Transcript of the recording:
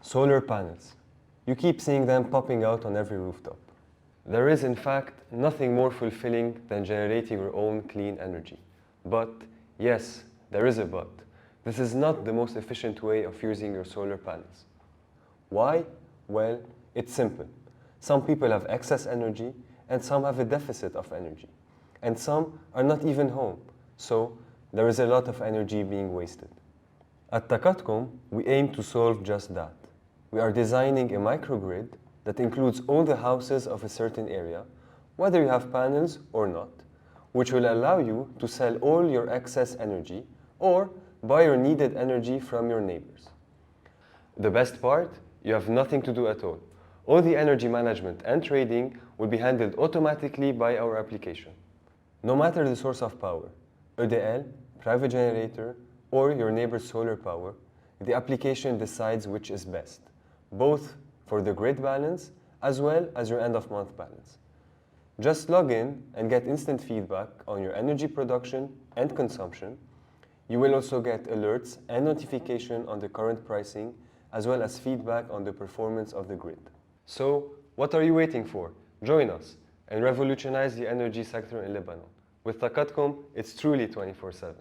Solar panels. You keep seeing them popping out on every rooftop. There is, in fact, nothing more fulfilling than generating your own clean energy. But, yes, there is a but. This is not the most efficient way of using your solar panels. Why? Well, it's simple. Some people have excess energy, and some have a deficit of energy. And some are not even home, so there is a lot of energy being wasted. At Takatcom, we aim to solve just that. We are designing a microgrid that includes all the houses of a certain area, whether you have panels or not, which will allow you to sell all your excess energy or buy your needed energy from your neighbors. The best part? You have nothing to do at all. All the energy management and trading will be handled automatically by our application. No matter the source of power, EDL, private generator, or your neighbor's solar power, the application decides which is best, both for the grid balance as well as your end-of-month balance. Just log in and get instant feedback on your energy production and consumption. You will also get alerts and notification on the current pricing, as well as feedback on the performance of the grid. So, what are you waiting for? Join us and revolutionize the energy sector in Lebanon. With Takatcom, it's truly 24/7.